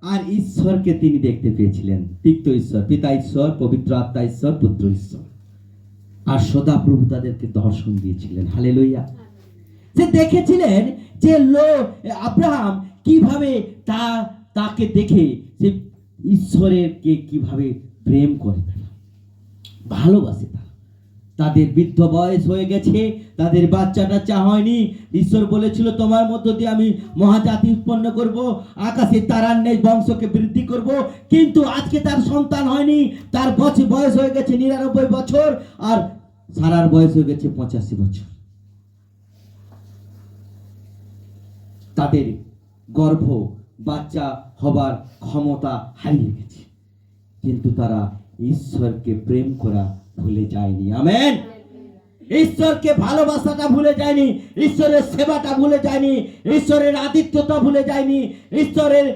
আর ঈশ্বরকে তিনি দেখতে পেয়েছিলেন। তিক্ত ঈশ্বর, পিতা ঈশ্বর, পবিত্র আত্মা ঈশ্বর, পুত্র ঈশ্বর। আর সদাপ্রভু তাদেরকে দর্শন দিয়েছিলেন। হালেলুয়া। যে দেখেছিলেন যে আব্রাহাম কিভাবে তাকে দেখে যে ঈশ্বরেরকে কিভাবে প্রেম করে, তারা ভালোবাসে। তাদের বৃদ্ধ বয়স হয়ে গেছে, তাদের বাচ্চা টাচ্চা হয়নি। ঈশ্বর বলেছিল, তোমার মধ্য দিয়ে আমি মহাজাতি উৎপন্ন করব, আকাশে তারার ন্যায় বংশকে বৃদ্ধি করব। কিন্তু আজকে তার সন্তান হয়নি। তার বয়স হয়ে গেছে 99 বছর, আর সারার বয়স হয়ে গেছে 85 বছর। তাদের গর্ভ বাচ্চা হবার ক্ষমতা হারিয়ে গেছে, কিন্তু তারা ঈশ্বরকে প্রেম করা ভুলে যায়নি। আমেন। ঈশ্বরকে ভালোবাসাটা ভুলে যায়নি, ঈশ্বরের সেবাটা ভুলে যায়নি, ঈশ্বরের আতিথ্যতা ভুলে যায়নি, ঈশ্বরের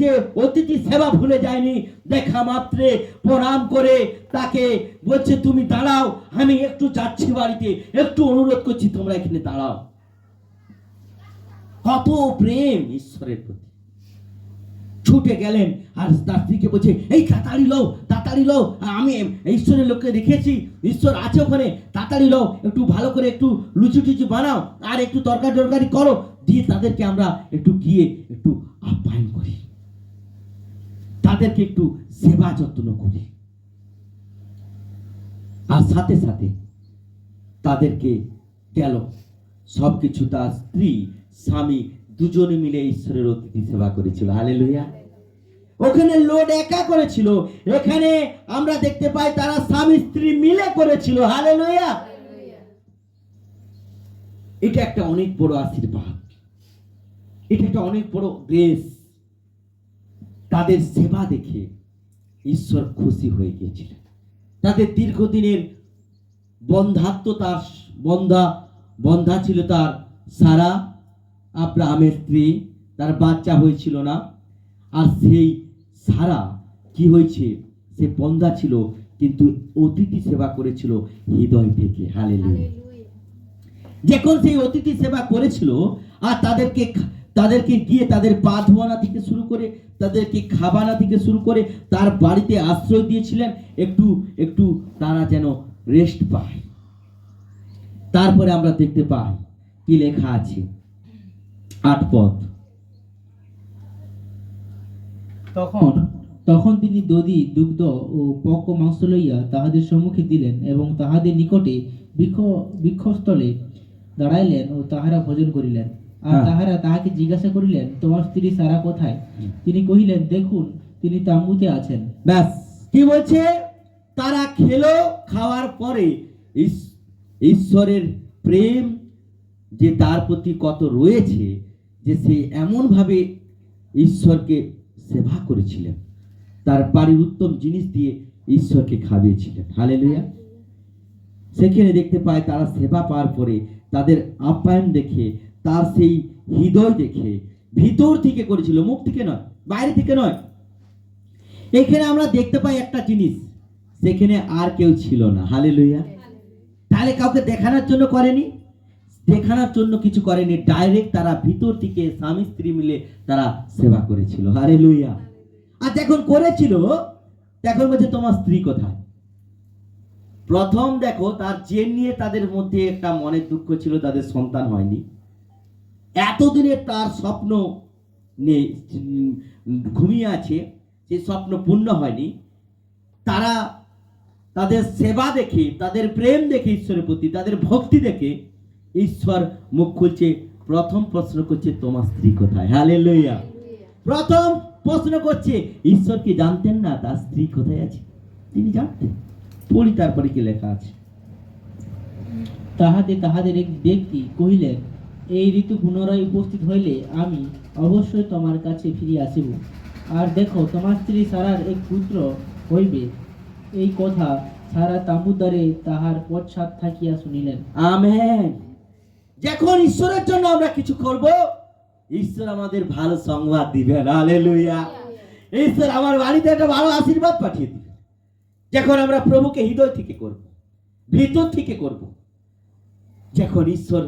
যে অতিথি সেবা ভুলে যায়নি। দেখা মাত্রে প্রণাম করে তাকে বলছে, তুমি দাঁড়াও, আমি একটু যাচ্ছি বাড়িতে, একটু অনুরোধ করছি, তোমরা এখানে দাঁড়াও। কত প্রেম ঈশ্বরের প্রতি। ছুটে গেলেন আর তার স্ত্রীকে বলছে, এই তাড়াতাড়ি লও, তাড়াতাড়ি লও, আমি ঈশ্বরের লোককে রেখেছি, ঈশ্বর আছে ওখানে, তাড়াতাড়ি লও, একটু ভালো করে একটু লুচি টুচি বানাও, আর একটু তরকারি করো, দিয়ে তাদেরকে আমরা একটু গিয়ে একটু আপ্যায়ন করি, তাদেরকে একটু সেবা যত্ন করি। আর সাথে সাথে তাদেরকে গেল সবকিছু। তার স্ত্রী স্বামী দুজনে মিলে ঈশ্বরের অতিথি সেবা করেছিল। হালেলুয়া। ওখানে লোড একা করেছিল, এখানে আমরা দেখতে পাই তারা স্বামী স্ত্রী মিলে করেছিল। হালেলুয়া। এটা একটা অনেক বড় আশীর্বাদ, এটা একটা অনেক বড় গ্রেস। তাদের সেবা দেখে ঈশ্বর খুশি হয়ে গিয়েছিলেন। তাদের দীর্ঘদিনের বন্ধাত্ম, তার বন্ধা ছিল তার সারা, আব্রাহামের স্ত্রী, তার বাচ্চা হয়েছিল না। আর সেই সারা কি হয়েছে, সে বন্ধা ছিল, কিন্তু অতিথি সেবা করেছিল হৃদয় থেকে। হালেলুয়া। যখন সেই অতিথি সেবা করেছিল আর তাদেরকে গিয়ে তাদের পা ধোয়ানো থেকে শুরু করে, তাদেরকে খাবানা থেকে শুরু করে, তার বাড়িতে আশ্রয় দিয়েছিলেন, একটু একটু তারা যেন রেস্ট পায়। তারপরে আমরা দেখতে পাই কি লেখা আছে, 8 পদ। তখন তিনি দধি, দুগ্ধ ও পক্ক মাংস লইয়া তাহাদের সম্মুখে দিলেন, এবং তাহাদের নিকটে বৃক্ষস্থলে দাঁড়াইলেন ও তাহারা ভোজন করিলেন। আর তাহারা তাহাকে জিজ্ঞাসা করিলেন, তোমার স্ত্রী সারা কোথায়? তিনি কহিলেন, দেখুন, তিনি তাম্বুতে আছেন। ব্যাস। কি বলছে? তারা খেলো, খাওয়ার পরে ঈশ্বরের প্রেম যে তার প্রতি কত রয়েছে, যে সে এমন ভাবে ঈশ্বরকে সেবা করেছিলেন, তার বাড়ির উত্তম জিনিস দিয়ে ঈশ্বরকে খাইয়েছিলেন। হালেলুয়া। সেখানে দেখতে পায় তারা সেবা পাওয়ার পরে তাদের আপ্যায়ন দেখে, তার সেই হৃদয় দেখে, ভিতর থেকে করেছিল, মুখ থেকে নয়, বাইরে থেকে নয়। এখানে আমরা দেখতে পাই একটা জিনিস, সেখানে আর কেউ ছিল না। হালেলুয়া। তাহলে কাউকে দেখানোর জন্য করেনি, দেখানোর জন্য কিছু করেনি, ডাইরেক্ট তারা ভিতর থেকে স্বামী স্ত্রী মিলে তারা সেবা করেছিল। হালেলুয়া। আর যখন করেছিল, তখন বলছে, তোমার স্ত্রী কোথায়? প্রথম দেখো, তার জেন নিয়ে তাদের মধ্যে একটা মনের দুঃখ ছিল, তাদের সন্তান হয়নি। এতদিনে তার স্বপ্ন নেই, ঘুমিয়ে আছে, সেই স্বপ্ন পূর্ণ হয়নি। তারা তাদের সেবা দেখে, তাদের প্রেম দেখে ঈশ্বরের প্রতি, তাদের ভক্তি দেখে ঈশ্বর মুখ খুলছে। প্রথম প্রশ্ন করছে, তোমার স্ত্রী কোথায়? হালেলুয়া। প্রথম প্রশ্ন করছে। ঈশ্বর কি জানতেন না তার স্ত্রী কোথায় আছে? তিনি জানতেন। পড়ি তারপরে কি লেখা আছে। তাহাতে তাহাদের এক ব্যক্তি কহিলেন, এই ঋতু পুনরায় উপস্থিত হইলে আমি অবশ্যই তোমার কাছে ফিরে আসিব। আর দেখো, তোমার স্ত্রী সারার এক পুত্র হইবে। এই কথা সারা তাঁবুর দ্বারে তাহার পশ্চাৎ থাকিয়া শুনিলেন। আমেন। যখন ঈশ্বরের জন্য আমরা কিছু করব, ঈশ্বর আমাদের ভালো সংবাদ দিবেন। হালেলুয়া। ঈশ্বর আমার বাড়িতে একটা ভালো আশীর্বাদ পাঠিয়ে দিবেন। যখন আমরা প্রভুকে হৃদয় থেকে করব, ভিতর থেকে করব। যখন ঈশ্বর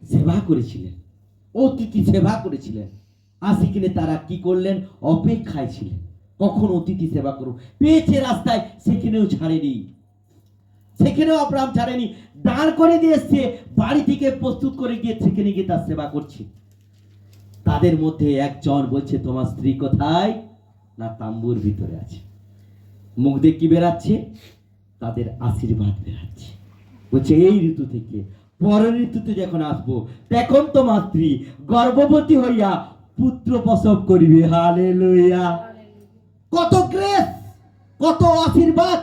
সেবা করেছিলেন, অতিথি সেবা করেছিলেন, আশিকিনে তারা কি করলেন? অপেক্ষায় ছিলেন কখন অতিথি সেবা করব। পেয়েছে রাস্তায়, সেখানেও ছাড়েনি, সেখানেও আব্রাহাম ছাড়েনি, দাঁড় করে দিয়ে এসছে, বাড়ি থেকে প্রস্তুত করে গিয়ে সেখানে গিয়ে তার সেবা করছে। তাদের মধ্যে একজন বলছে, তোমার স্ত্রী কোথায়? না, তাম্বুর ভিতরে আছে। মুখ দিয়ে কি বেরাচ্ছে? তাদের আশীর্বাদ বেরাচ্ছে। বলছে, এই ঋতু থেকে পরের ঋতুতে যখন আসবো, তখন তোমার স্ত্রী গর্ভবতী হইয়া পুত্র প্রসব করিবে। হালেলুয়া। কত গ্রেস, কত আশীর্বাদ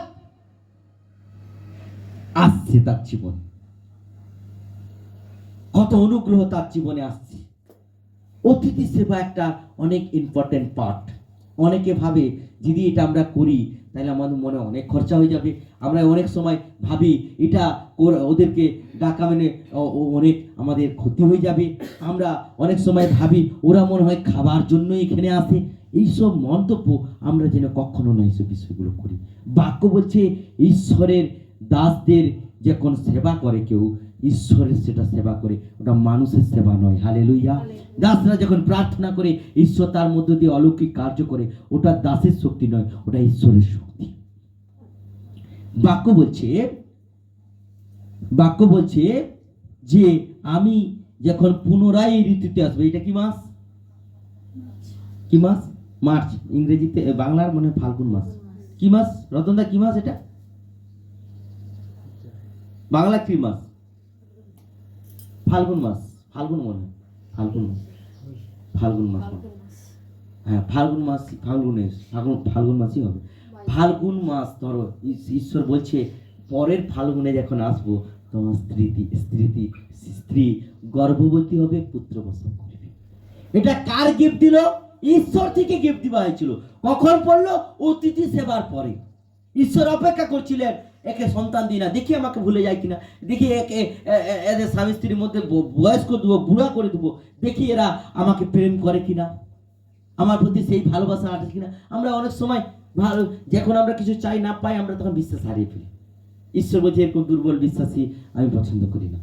আসছে তার জীবনে, কত অনুগ্রহ তার জীবনে আসছে। অতিথি সেবা একটা অনেক ইম্পর্টেন্ট পার্ট। অনেকে ভাবে যদি এটা আমরা করি তাহলে আমাদের মনে অনেক খরচা হয়ে যাবে। আমরা অনেক সময় ভাবি এটা ওদেরকে ডাকা মানে অনেক আমাদের ক্ষতি হয়ে যাবে। আমরা অনেক সময় ভাবি ওরা মনে হয় খাবার জন্য এখানে আসে। এইসব মন্তব্য আমরা যেন কখনো না এইসব বিষয়গুলো করি। বাক্য বলছে, ঈশ্বরের দাসদের যখন সেবা করে কেউ, ঈশ্বরের সেটা সেবা করে, ওটা মানুষের সেবা নয়। হালেলুয়া। দাসরা যখন প্রার্থনা করে, ঈশ্বর তার মধ্য দিয়ে অলৌকিক কার্য করে, ওটা দাসের শক্তি নয়, ওটা ঈশ্বরের শক্তি। বাক্য বলছে যে আমি যখন পুনরায় এই ঋতুতে আসবো। এটা কি মাস? কি মাস? মার্চ। ইংরেজিতে, বাংলার মনে ফাল্গুন মাস। কি মাস রতনদা? কি মাস এটা? বাংলা কি মাস? ফাল্গুন মাস। ফাল্গুন মনে হয়, ফাল্গুন মাস, ফাল্গুন মাস। হ্যাঁ, ফাল্গুন মাস, ফাল্গুন মাসই হবে। ফাল্গুন মাস ধরো, ঈশ্বর বলছে পরের ফাল্গুনে যখন আসবো, তোমার স্ত্রী গর্ভবতী হবে, পুত্র প্রসব করবে। এটা কার গিফট দিল? ঈশ্বর থেকে গিফট দেওয়া হয়েছিল। কখন পড়লো? অতিথি সেবার পরে। ঈশ্বর অপেক্ষা করছিলেন, একে সন্তান দিই না, দেখি আমাকে ভুলে যায় কিনা, দেখি একে এদের স্বামী স্ত্রীর মধ্যে বয়স করে দেবো, বুড়া করে দেবো, দেখি এরা আমাকে প্রেম করে কিনা, আমার প্রতি সেই ভালোবাসা আছে কিনা। আমরা অনেক সময় ভালো, যখন আমরা কিছু চাই না পাই, আমরা তখন বিশ্বাস হারিয়ে ফেলি। ঈশ্বর বলছে, এরকম দুর্বল বিশ্বাসী আমি পছন্দ করি না।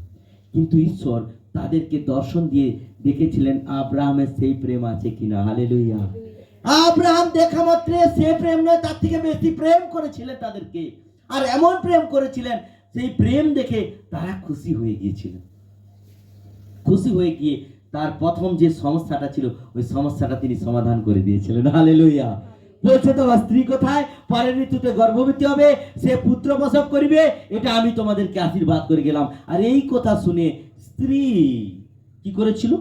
কিন্তু ঈশ্বর তাদেরকে দর্শন দিয়ে দেখেছিলেন আব্রাহামের সেই প্রেম আছে কিনা। হালেলুয়া। আব্রাহাম দেখা মাত্র সে প্রেম নয়, তার থেকে বেশি প্রেম করেছিলেন তাদেরকে। আর এমন প্রেম করেছিলেন, সেই প্রেম দেখে তারা খুশি হয়ে গিয়েছিলেন। খুশি হয়ে গিয়ে তার প্রথম যে সমস্যাটা ছিল, ওই সমস্যাটা তিনি সমাধান করে দিয়েছিলেন। হালেলুয়া। বলছে, তোমার স্ত্রী কোথায়? পরের ঋতুতে গর্ভবতী হবে, সে পুত্র প্রসব করিবে, এটা আমি তোমাদেরকে আশীর্বাদ করে গেলাম। আর এই কথা শুনে স্ত্রী কি করেছিল?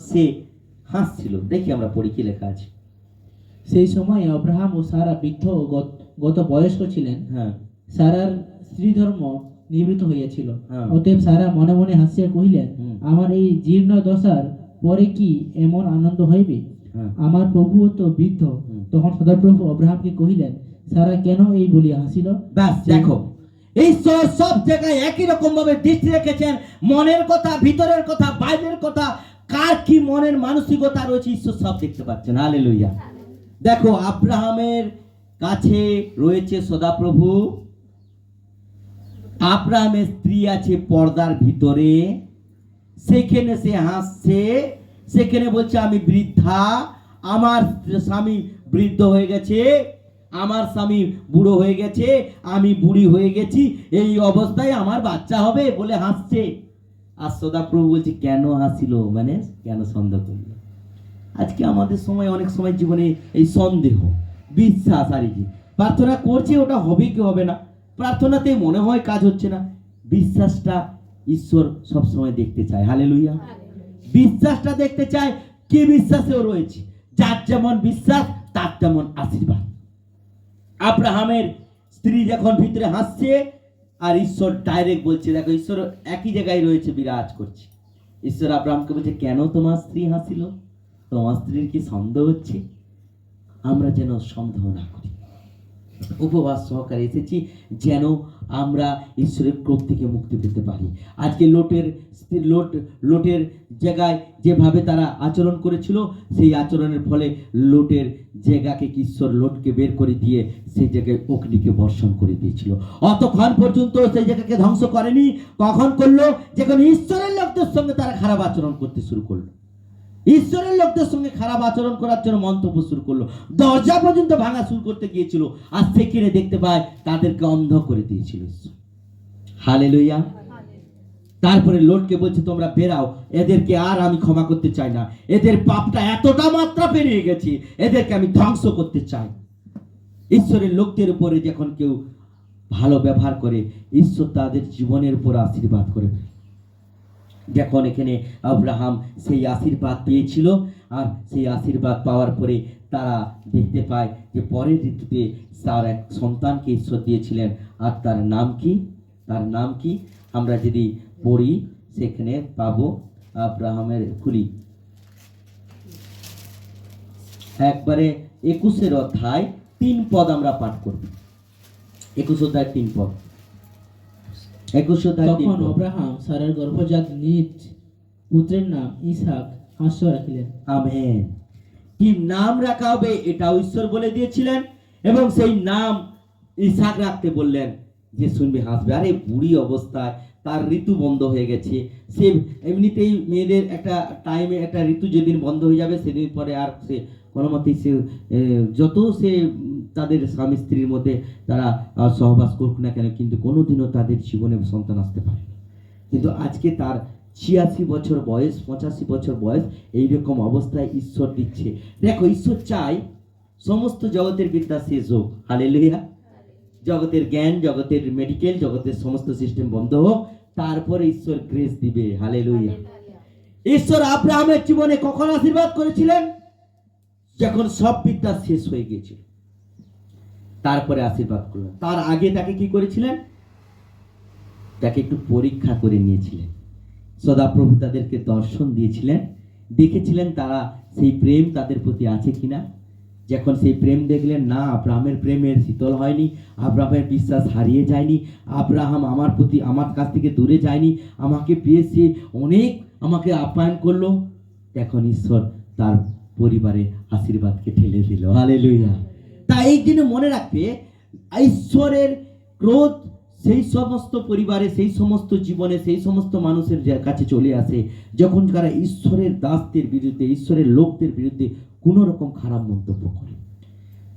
সে হাসছিল। দেখি আমরা পড়ি কি লেখা আছে। সেই সময় আব্রাহাম ও সারা বৃদ্ধ ও গত বয়স্ক ছিলেন। হ্যাঁ, সারার স্ত্রী ধর্ম নিবৃত্ত হইয়াছিল। হ্যাঁ। অতএব সারা মনে মনে হাসিয়া কহিলেন, আমার এই জীর্ণ দশার পরে কি এমন আনন্দ হইবে? হ্যাঁ। আমার প্রভু তো বৃদ্ধ। তখন সদাপ্রভু আব্রাহামকে কহিলেন, সারা কেন এই বলিয়া হাসিল? ব্যাস দেখো, ঈশ্বর সব জায়গায় একই রকম ভাবে দৃষ্টি রেখেছেন। মনের কথা, ভিতরের কথা, বাইরের কথা, কার কি মনের মানসিকতা রয়েছে, ঈশ্বর সব দেখতে পাচ্ছেন। হালেলুয়া। দেখো, আব্রাহামের কাছে রয়েছে সদাপ্রভু, আব্রাহামের স্ত্রী আছে পর্দার ভিতরে, সেখানে সে হাসছে, সেখানে বলছে আমি বৃদ্ধা, আমার স্বামী বৃদ্ধ হয়ে গেছে, আমার স্বামী বুড়ো হয়ে গেছে, আমি বুড়ি হয়ে গেছি, এই অবস্থায় আমার বাচ্চা হবে বলে হাসছে। আর সদাপ্রভু বলছে, কেন হাসিল? মানে কেন সন্দেহ করলো? আজকে আমাদের সময়, অনেক সময় জীবনে এই সন্দেহ, বিশ্বাস আর কি, প্রার্থনা করছে ওটা হবে কি হবে না, প্রার্থনাতে মনে হয় কাজ হচ্ছে না। বিশ্বাসটা ঈশ্বর সব সময় দেখতে চায়। হালেলুয়া। বিশ্বাসটা দেখতে চায়, কি বিশ্বাসেও রয়েছে। যার যেমন বিশ্বাস তার তেমন আশীর্বাদ। আব্রাহামের স্ত্রী যখন ভিতরে হাসছে, আর ঈশ্বর ডাইরেক্ট বলছে, দেখো ঈশ্বর একই জায়গায় রয়েছে, বিরাজ করছে। ঈশ্বর আব্রাহামকে বলছে, কেন তোমার স্ত্রী হাসিল? তোমার স্ত্রীর কি সন্দেহ হচ্ছে? আমরা যেন সন্দেহ না করি। উপবাস সহকারে এসেছি যেন আমরা ঈশ্বরের ক্রোধ থেকে মুক্তি পেতে পারি। আজকে লোটের জায়গায় যেভাবে তারা আচরণ করেছিল, সেই আচরণের ফলে লোটের জায়গাকে ঈশ্বর লোটকে বের করে দিয়ে সেই জায়গায় অগ্নিকে বর্ষণ করে দিয়েছিল। অতক্ষণ পর্যন্ত সেই জায়গাকে ধ্বংস করেনি। কখন করলো? যখন ঈশ্বরের লোকদের সঙ্গে তারা খারাপ আচরণ করতে শুরু করলো, ঈশ্বরের লোকদের সঙ্গে খারাপ আচরণ করার জন্য মন্তব্য শুরু করলো, দরজা পর্যন্ত ভাঙা শুরু করতে গিয়েছিল। আর সেখানে দেখতে পায় তাদেরকে অন্ধ করে দিয়েছিল ঈশ্বর। হালেলুয়া। তারপরে লোটকে বলছে, তোমরা বেরাও, এদেরকে আর আমি ক্ষমা করতে চাই না, এদের পাপটা এতটা মাত্রা পেরিয়ে গেছে, এদেরকে আমি ধ্বংস করতে চাই। ঈশ্বরের লোকদের উপরে যখন কেউ ভালো ব্যবহার করে, ঈশ্বর তাদের জীবনের উপর আশীর্বাদ করে। যখন এখানে আব্রাহাম সেই আশীর্বাদ পেয়েছিল, আর সেই আশীর্বাদ পাওয়ার পরে তারা দেখতে পায় যে পরের ঋতুতে তার এক সন্তানকে ঈশ্বর দিয়েছিলেন। আর তার নাম কি? তার নাম কি? আমরা যদি পড়ি সেখানে পাবো, আব্রাহামের খুলি একবারে 21 অধ্যায় 3 পদ আমরা পাঠ করব। 21 অধ্যায় 3 পদ। 21 অধ্যায় 3 তখন পদ। আব্রাহাম সারার গর্ভজাত নিজ পুত্রের নাম ইসহাক হাস্য রাখিলেন। আমেন। কি নাম রাখা হবে এটাও ঈশ্বর বলে দিয়েছিলেন, এবং সেই নাম ইসহাক রাখতে বললেন, যে শুনবে হাসবে। আরে বুড়ি অবস্থায়, তার ঋতু বন্ধ হয়ে গেছে, সে এমনিতেই মেয়েদের একটা টাইমে একটা ঋতু যেদিন বন্ধ হয়ে যাবে সেদিন পরে আর সে কোনো মতেই সে যত সে তাদের স্বামী স্ত্রীর মধ্যে তারা সহবাস করুক না কেন, কিন্তু কোনোদিনও তাদের জীবনে সন্তান আসতে পারে না। কিন্তু আজকে তার 86 বছর বয়স, 85 বছর বয়স, এইরকম অবস্থায় ঈশ্বর দিচ্ছে। দেখো, ঈশ্বর চায় সমস্ত জগতের বিদ্যা শেষ হোক। হালেলুয়া। জগতের জ্ঞান, জগতের মেডিকেল, জগতের সমস্ত সিস্টেম বন্ধ হোক, তারপরে ঈশ্বর গ্রেস দিবে। হালেলুয়া। ঈশ্বর আব্রাহামের জীবনে কখন আশীর্বাদ করেছিলেন? যখন সব বিদ্যা শেষ হয়ে গিয়েছিল, তারপরে আশীর্বাদ করলেন। তার আগে তাকে কি করেছিলেন? তাকে একটু পরীক্ষা করে নিয়েছিলেন। সদাপ্রভু তাদেরকে দর্শন দিয়েছিলেন, দেখেছিলেন তারা সেই প্রেম তাদের প্রতি আছে কিনা। যখন সেই প্রেম দেখলেন, না, আব্রাহামের প্রেমের শীতল হয়নি, আব্রাহামের বিশ্বাস হারিয়ে যায়নি, আব্রাহাম আমার প্রতি, আমার কাছ থেকে দূরে যায়নি, আমাকে পেয়েছে, অনেক আমাকে আপ্যায়ন করলো, তখন ঈশ্বর তার পরিবারে আশীর্বাদকে ঠেলে দিল। হালেলুয়া। তাই এই দিনে মনে রাখবে, ঈশ্বরের ক্রোধ সেই সমস্ত পরিবারে, সেই সমস্ত জীবনে, সেই সমস্ত মানুষের কাছে চলে আসে যখন তারা ঈশ্বরের দাসদের বিরুদ্ধে, ঈশ্বরের লোকদের বিরুদ্ধে কোনো রকম খারাপ মন্তব্য করে।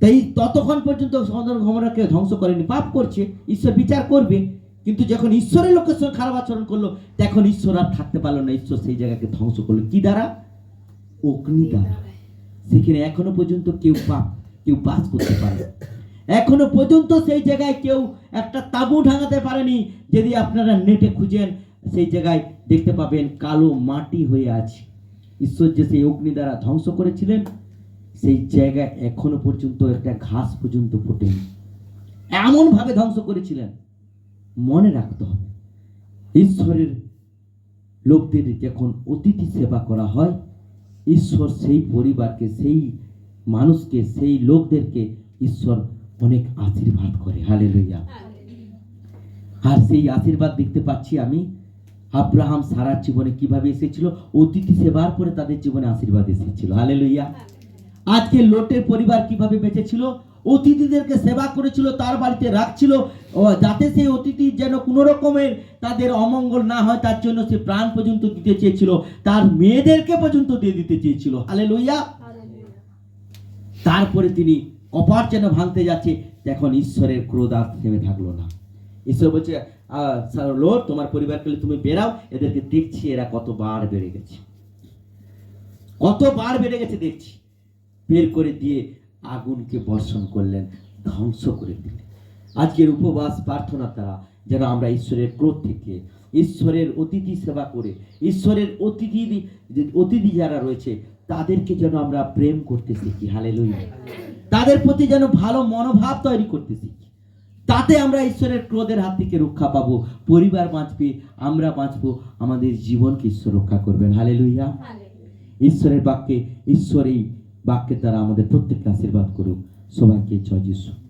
তাই ততক্ষণ পর্যন্ত সদর গমরাকে ধ্বংস করেনি, পাপ করছে, ঈশ্বর বিচার করবে। কিন্তু যখন ঈশ্বরের লোকের সঙ্গে খারাপ আচরণ করলো, তখন ঈশ্বর আর থাকতে পারলো না, ঈশ্বর সেই জায়গাকে ধ্বংস করলো। কি দ্বারা? অগ্নি দ্বারা। সেখানে এখনো পর্যন্ত কেউ বাস করতে পারে, এখনো পর্যন্ত সেই জায়গায় কেউ একটা তাঁবু ঢাঙাতে পারেনি। যদি আপনারা নেটে খুঁজেন, সেই জায়গায় দেখতে পাবেন কালো মাটি হয়ে আছে। ঈশ্বর যে সেই অগ্নি দ্বারা ধ্বংস করেছিলেন, সেই জায়গায় এখনো পর্যন্ত একটা ঘাস পর্যন্ত ফোটেনি, এমন ভাবে ধ্বংস করেছিলেন। মনে রাখতে হবে, ঈশ্বরের লোকদের যখন অতিথি সেবা করা হয়, ঈশ্বর সেই পরিবারকে, সেই মানুষকে, সেই লোকদেরকে ঈশ্বর অনেক আশীর্বাদ করে। হালেলুয়া। আর সেই আশীর্বাদ দেখতে পাচ্ছি আমি আব্রাহাম সারার জীবনে কিভাবে এসেছিল, অতিথি সেবার পরে তাদের জীবনে আশীর্বাদ এসেছিল। হালেলুয়া। আজকে লোটের পরিবার কিভাবে বেঁচেছিল, অতিথিদেরকে সেবা করেছিল, তার বাড়িতে রাখছিল, যাতে সেই অতিথি যেন কোনো রকমের তাদের অমঙ্গল না হয়, তার জন্য সে প্রাণ পর্যন্ত দিতে চেয়েছিল, তার মেয়েদেরকে পর্যন্ত দিয়ে দিতে চেয়েছিল। হালেলুয়া। তারপরে তিনি কপাট যেন ভাঙতে যাচ্ছে, তখন ঈশ্বরের ক্রোধ আর থেমে থাকলো না। ঈশ্বর বলছে, লোট, তোমার পরিবারকে তুমি বেরাও, এদেরকে দেখছি এরা কতবার বেড়ে গেছে, কতবার বেড়ে গেছে দেখছি। বের করে দিয়ে আগুনকে বর্ষণ করলেন, ধ্বংস করে দিলেন। আজকের উপবাস প্রার্থনা দ্বারা যেন আমরা ঈশ্বরের ক্রোধ থেকে, ঈশ্বরের অতিথি সেবা করে, ঈশ্বরের অতিথি যারা রয়েছে তাদেরকে যেন আমরা প্রেম করতে শিখি। হালেলুয়া। তাদের প্রতি যেন ভালো মনোভাব তৈরি করতে শিখি, তাতে আমরা ঈশ্বরের ক্রোধের হাত থেকে রক্ষা পাবো, পরিবার বাঁচবে, আমরা বাঁচবো, আমাদের জীবনকে ঈশ্বর রক্ষা করবেন। হালেলুয়া। ঈশ্বরের বাক্যে, ঈশ্বর এই বাক্যের দ্বারা আমাদের প্রত্যেককে আশীর্বাদ করুক। সবাইকে জয় যিশু।